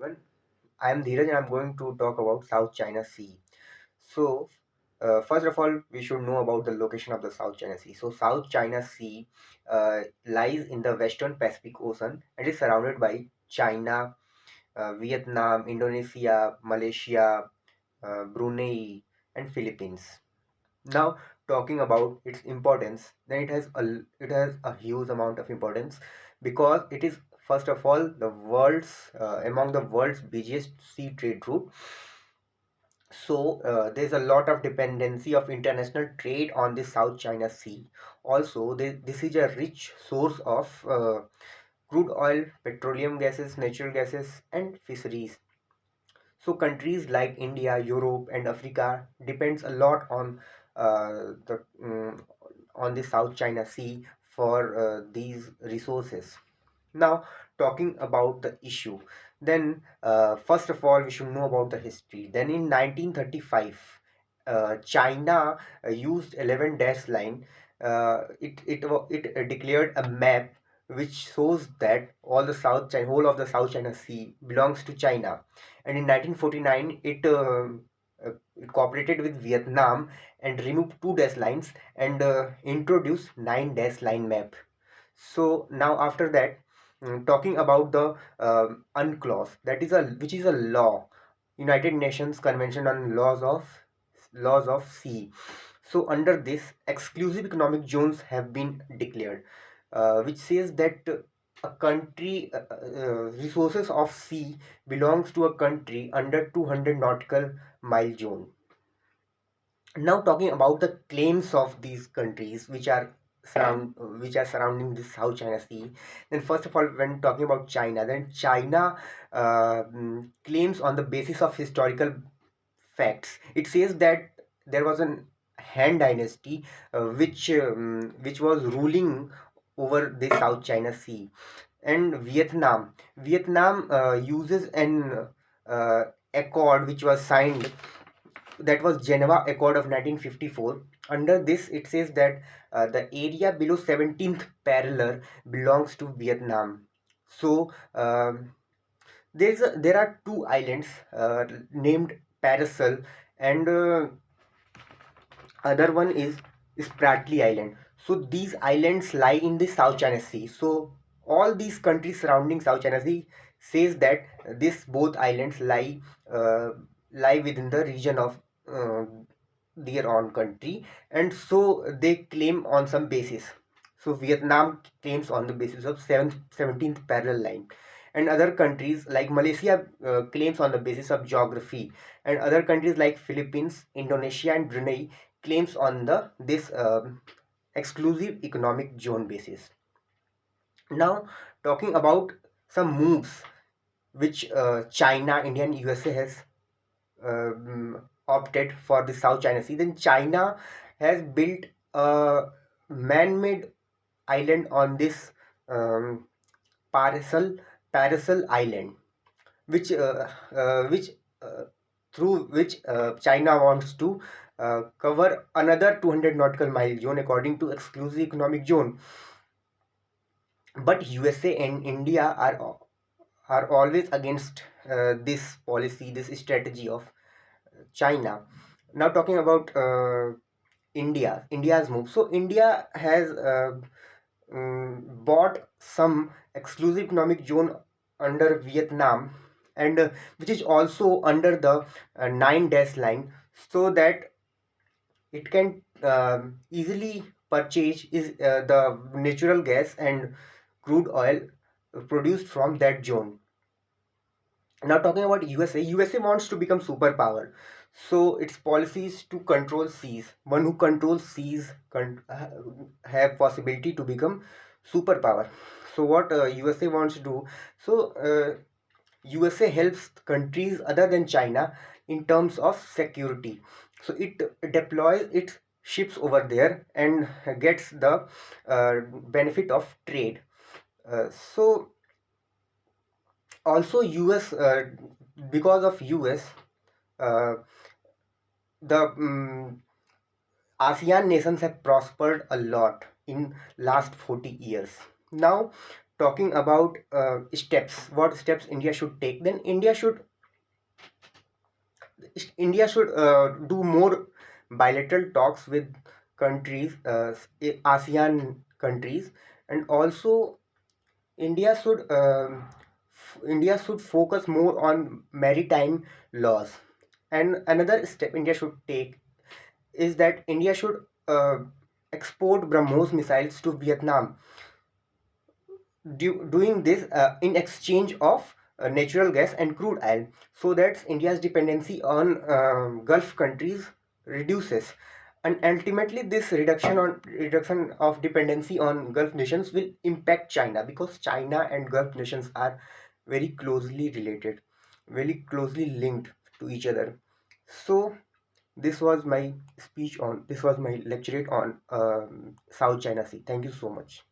Well, I am Dheeraj and I'm going to talk about South China Sea. So, first of all, we should know about the location of the South China Sea. So, South China Sea lies in the Western Pacific Ocean and is surrounded by China, Vietnam, Indonesia, Malaysia, Brunei, and Philippines. Now, talking about its importance, then it has a huge amount of importance because it is first of all the world's among the world's busiest sea trade route. So there's a lot of dependency of international trade on the South China Sea. Also, this is a rich source of crude oil, petroleum gases, natural gases, and fisheries. So countries like India, Europe, and Africa depends a lot the on the South China Sea for these resources. Now, talking about the issue, then first of all, we should know about the history. Then in 1935, China used 11 dash line. It declared a map which shows that whole of the South China Sea belongs to China. And in 1949, it cooperated with Vietnam and removed two dash lines and introduced nine dash line map. So now after that, talking about the UNCLOS, that is a which is a law, United Nations Convention on Laws of Sea. So under this, exclusive economic zones have been declared, which says that a country resources of sea belongs to a country under 200 nautical mile zone. Now talking about the claims of these countries which are surrounding the South China Sea, then first of all, when talking about China, then China claims on the basis of historical facts. It says that there was an Han dynasty which was ruling over the South China Sea. And Vietnam uses an accord which was signed, that was Geneva Accord of 1954. Under this, it says that the area below 17th parallel belongs to Vietnam. So there are two islands named Paracel, and other one is Spratly Island. So these islands lie in the South China Sea. So all these countries surrounding South China Sea says that this both islands uh, lie within the region of uh, their own country, and so they claim on some basis. So Vietnam claims on the basis of 17th parallel line, and other countries like Malaysia claims on the basis of geography, and other countries like Philippines, Indonesia, and Brunei claims on the this exclusive economic zone basis. Now, talking about some moves which China, India, and USA has opted for the South China Sea, then China has built a man-made island on this um, Paracel Paracel Island, which which through which China wants to cover another 200 nautical mile zone according to exclusive economic zone. But USA and India are always against this policy, this strategy of China. Now talking about India's move. So India has bought some exclusive economic zone under Vietnam, and which is also under the nine dash line, so that it can easily purchase is the natural gas and crude oil produced from that zone. Now talking about USA wants to become superpower. So its policies to control seas. One who controls seas have possibility to become superpower. So what USA wants to do? So USA helps countries other than China in terms of security. So it deploys its ships over there and gets the benefit of trade. So also US, because of US, uh, the ASEAN nations have prospered a lot in last 40 years. Now talking about steps, what steps India should take, then India should do more bilateral talks with countries, ASEAN countries, and also India should India should focus more on maritime laws. And another step India should take is that India should export BrahMos missiles to Vietnam, doing this in exchange of natural gas and crude oil, so that India's dependency on Gulf countries reduces. And ultimately, this reduction of dependency on Gulf nations will impact China, because China and Gulf nations are very closely related, very closely linked to each other. So this was my lecturate on South China Sea. Thank you so much.